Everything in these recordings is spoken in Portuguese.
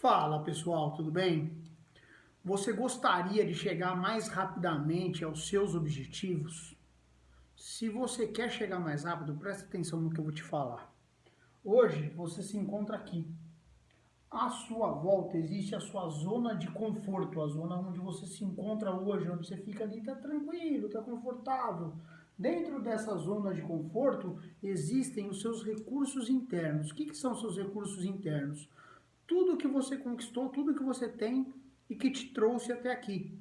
Fala pessoal, tudo bem? Você gostaria de chegar mais rapidamente aos seus objetivos? Se você quer chegar mais rápido, presta atenção no que eu vou te falar. Hoje você se encontra aqui. À sua volta existe a sua zona de conforto, a zona onde você se encontra hoje, onde você fica ali, está tranquilo, está confortável. Dentro dessa zona de conforto existem os seus recursos internos. O que são os seus recursos internos? Tudo que você conquistou, tudo que você tem e que te trouxe até aqui.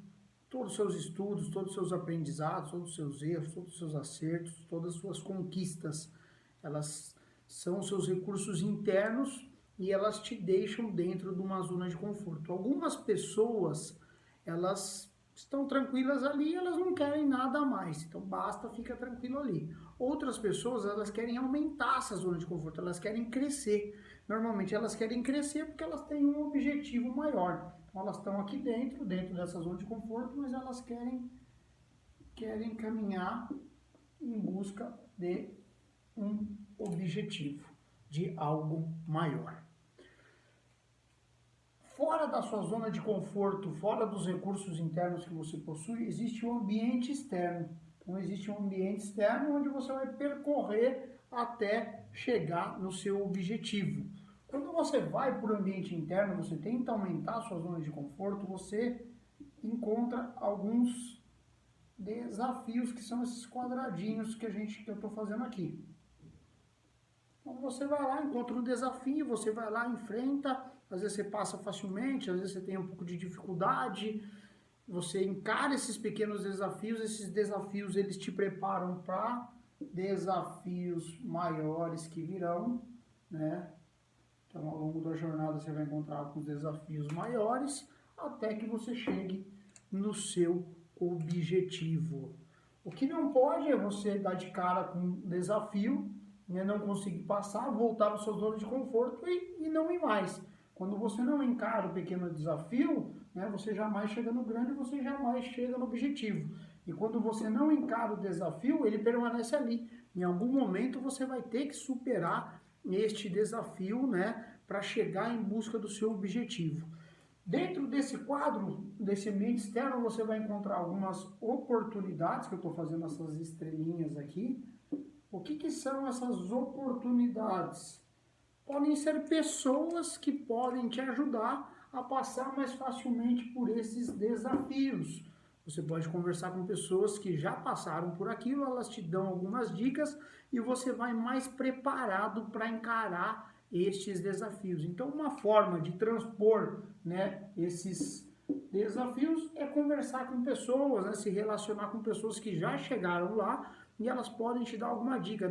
Todos os seus estudos, todos os seus aprendizados, todos os seus erros, todos os seus acertos, todas as suas conquistas, elas são os seus recursos internos e elas te deixam dentro de uma zona de conforto. Algumas pessoas, elas estão tranquilas ali, elas não querem nada a mais, então basta, fica tranquilo ali. Outras pessoas, elas querem aumentar essa zona de conforto, elas querem crescer. Normalmente elas querem crescer porque elas têm um objetivo maior. Então elas estão aqui dentro dessa zona de conforto, mas elas querem caminhar em busca de um objetivo, de algo maior. Fora da sua zona de conforto, fora dos recursos internos que você possui, existe um ambiente externo. Então existe um ambiente externo onde você vai percorrer até chegar no seu objetivo. Quando você vai para o ambiente interno, você tenta aumentar a sua zona de conforto, você encontra alguns desafios que são esses quadradinhos que eu estou fazendo aqui. Então você vai lá, encontra um desafio, você vai lá, enfrenta, às vezes você passa facilmente, às vezes você tem um pouco de dificuldade, você encara esses pequenos desafios, esses desafios eles te preparam para desafios maiores que virão, né? Então ao longo da jornada você vai encontrar alguns desafios maiores, até que você chegue no seu objetivo. O que não pode é você dar de cara com um desafio, né, não conseguir passar, voltar para sua zona de conforto e não ir mais. Quando você não encara o pequeno desafio, né, você jamais chega no grande, você jamais chega no objetivo. E quando você não encara o desafio, ele permanece ali. Em algum momento você vai ter que superar este desafio, né, para chegar em busca do seu objetivo. Dentro desse quadro, desse ambiente externo, você vai encontrar algumas oportunidades, que eu estou fazendo essas estrelinhas aqui. O que são essas oportunidades? Podem ser pessoas que podem te ajudar a passar mais facilmente por esses desafios. Você pode conversar com pessoas que já passaram por aquilo, elas te dão algumas dicas e você vai mais preparado para encarar estes desafios. Então, uma forma de transpor, né, esses desafios é conversar com pessoas, né, se relacionar com pessoas que já chegaram lá e elas podem te dar alguma dica.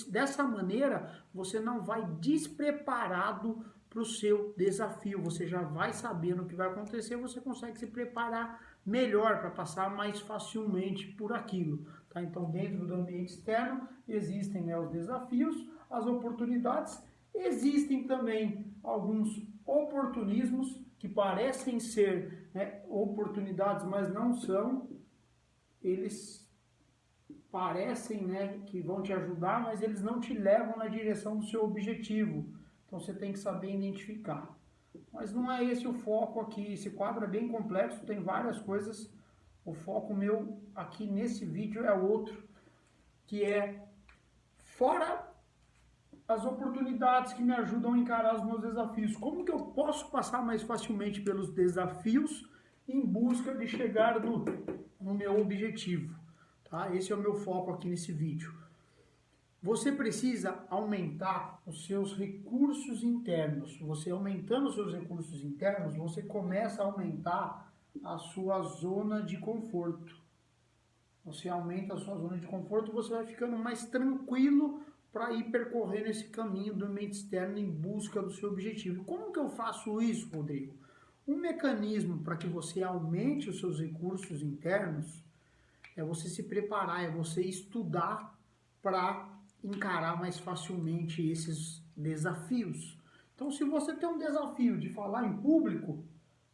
Dessa maneira, você não vai despreparado para o seu desafio. Você já vai sabendo o que vai acontecer, você consegue se preparar melhor para passar mais facilmente por aquilo. Tá? Então, dentro do ambiente externo, existem, né, os desafios, as oportunidades. Existem também alguns oportunismos que parecem ser, né, oportunidades, mas não são. Eles parecem, né, que vão te ajudar, mas eles não te levam na direção do seu objetivo. Então você tem que saber identificar. Mas não é esse o foco aqui. Esse quadro é bem complexo, tem várias coisas. O foco meu aqui nesse vídeo é outro, que é fora as oportunidades que me ajudam a encarar os meus desafios. Como que eu posso passar mais facilmente pelos desafios em busca de chegar no meu objetivo? Tá? Esse é o meu foco aqui nesse vídeo. Você precisa aumentar os seus recursos internos. Você aumentando os seus recursos internos, você começa a aumentar a sua zona de conforto. Você aumenta a sua zona de conforto, você vai ficando mais tranquilo para ir percorrendo esse caminho do ambiente externo em busca do seu objetivo. Como que eu faço isso, Rodrigo? Um mecanismo para que você aumente os seus recursos internos é você se preparar, é você estudar para encarar mais facilmente esses desafios. Então, se você tem um desafio de falar em público,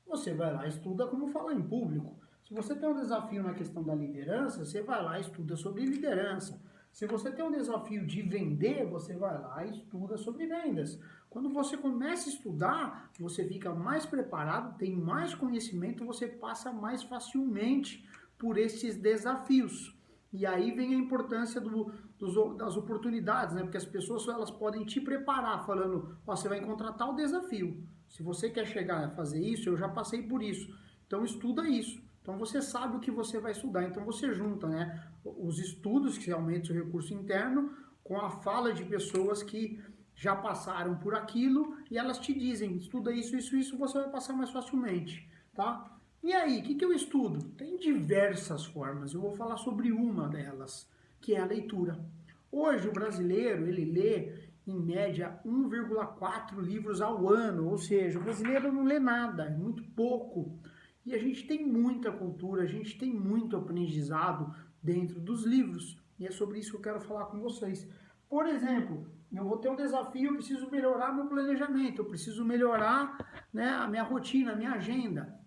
você vai lá e estuda como falar em público. Se você tem um desafio na questão da liderança, você vai lá e estuda sobre liderança. Se você tem um desafio de vender, você vai lá e estuda sobre vendas. Quando você começa a estudar, você fica mais preparado, tem mais conhecimento, você passa mais facilmente por esses desafios. E aí vem a importância das oportunidades, né? Porque as pessoas elas podem te preparar falando, ó, você vai encontrar tal desafio. Se você quer chegar a fazer isso, eu já passei por isso. Então estuda isso. Então você sabe o que você vai estudar. Então você junta, né, os estudos que aumentam o recurso interno com a fala de pessoas que já passaram por aquilo e elas te dizem, estuda isso, isso, isso, você vai passar mais facilmente, tá? E aí, o que eu estudo? Tem diversas formas, eu vou falar sobre uma delas, que é a leitura. Hoje o brasileiro, ele lê em média 1,4 livros ao ano, ou seja, o brasileiro não lê nada, é muito pouco. E a gente tem muita cultura, a gente tem muito aprendizado dentro dos livros. E é sobre isso que eu quero falar com vocês. Por exemplo, eu vou ter um desafio, eu preciso melhorar meu planejamento, eu preciso melhorar, né, a minha rotina, a minha agenda.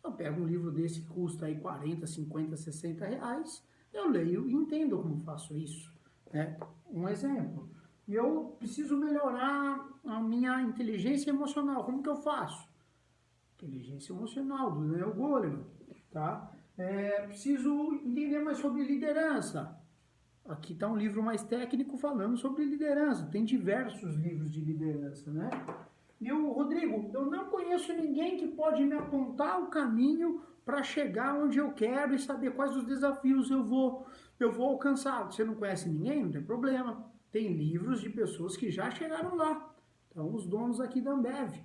Eu pego um livro desse que custa aí 40, 50, 60 reais, eu leio e entendo como faço isso. Né? Um exemplo. Eu preciso melhorar a minha inteligência emocional. Como que eu faço? Inteligência emocional, do Daniel Goleman, tá? Preciso entender mais sobre liderança. Aqui está um livro mais técnico falando sobre liderança. Tem diversos livros de liderança, né? Rodrigo, eu não conheço ninguém que pode me apontar o caminho para chegar onde eu quero e saber quais os desafios eu vou alcançar. Você não conhece ninguém? Não tem problema. Tem livros de pessoas que já chegaram lá. Então, os donos aqui da Ambev,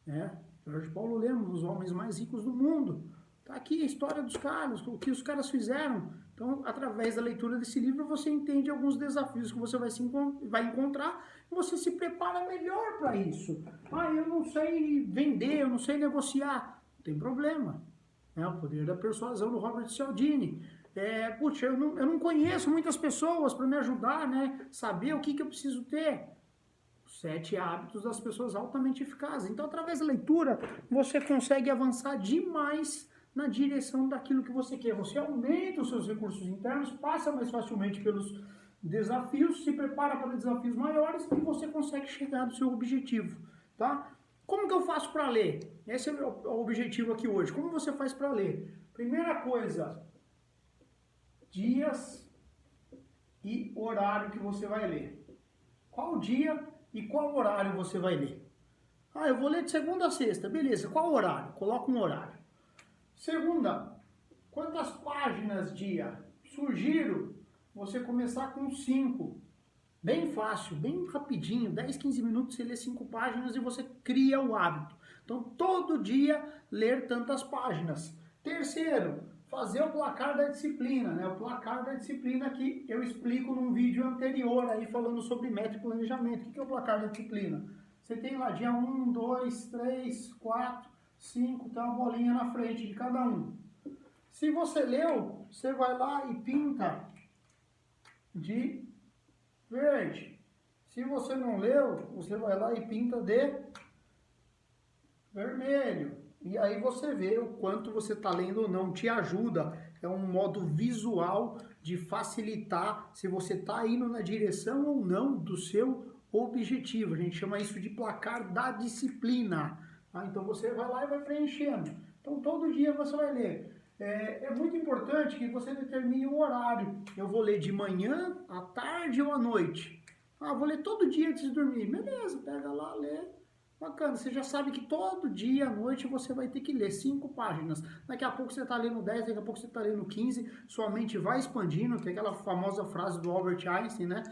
né? Jorge Paulo Lemos, os homens mais ricos do mundo. Está aqui a história dos caras, o que os caras fizeram. Então, através da leitura desse livro, você entende alguns desafios que você vai encontrar e você se prepara melhor para isso. Ah, eu não sei vender, eu não sei negociar. Não tem problema. É o poder da persuasão do Robert Cialdini. Puxa, eu não conheço muitas pessoas para me ajudar, né? Saber o que eu preciso ter. 7 hábitos das pessoas altamente eficazes. Então, através da leitura, você consegue avançar demais na direção daquilo que você quer. Você aumenta os seus recursos internos, passa mais facilmente pelos desafios, se prepara para desafios maiores e você consegue chegar no seu objetivo, tá? Como que eu faço para ler? Esse é o meu objetivo aqui hoje. Como você faz para ler? Primeira coisa, dias e horário que você vai ler. Qual dia e qual horário você vai ler? Ah, eu vou ler de segunda a sexta. Beleza, qual horário? Coloca um horário. Segunda, quantas páginas dia? Sugiro você começar com 5. Bem fácil, bem rapidinho, 10, 15 minutos você lê 5 páginas e você cria o hábito. Então, todo dia ler tantas páginas. Terceiro, fazer o placar da disciplina, né? O placar da disciplina que eu explico num vídeo anterior aí falando sobre meta e planejamento. O que é o placar da disciplina? Você tem lá dia 1, 2, 3, 4, 5, tem uma bolinha na frente de cada um. Se você leu, você vai lá e pinta de verde. Se você não leu, você vai lá e pinta de vermelho. E aí você vê o quanto você está lendo ou não, te ajuda. É um modo visual de facilitar se você está indo na direção ou não do seu objetivo. A gente chama isso de placar da disciplina. Tá? Então você vai lá e vai preenchendo. Então todo dia você vai ler. É muito importante que você determine o horário. Eu vou ler de manhã, à tarde ou à noite. Ah, vou ler todo dia antes de dormir. Beleza, pega lá, lê. Bacana, você já sabe que todo dia à noite você vai ter que ler 5 páginas. Daqui a pouco você está lendo 10, daqui a pouco você está lendo 15, sua mente vai expandindo, tem aquela famosa frase do Albert Einstein, né?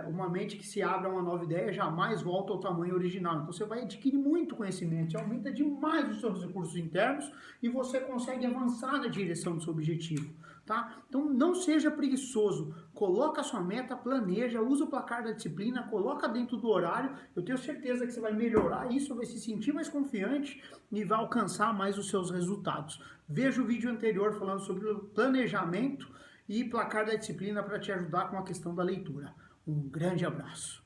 Uma mente que se abre a uma nova ideia jamais volta ao tamanho original. Então você vai adquirir muito conhecimento, aumenta demais os seus recursos internos e você consegue avançar na direção do seu objetivo. Tá? Então não seja preguiçoso, coloca a sua meta, planeja, usa o placar da disciplina, coloca dentro do horário, eu tenho certeza que você vai melhorar isso, vai se sentir mais confiante e vai alcançar mais os seus resultados. Veja o vídeo anterior falando sobre o planejamento e placar da disciplina para te ajudar com a questão da leitura. Um grande abraço.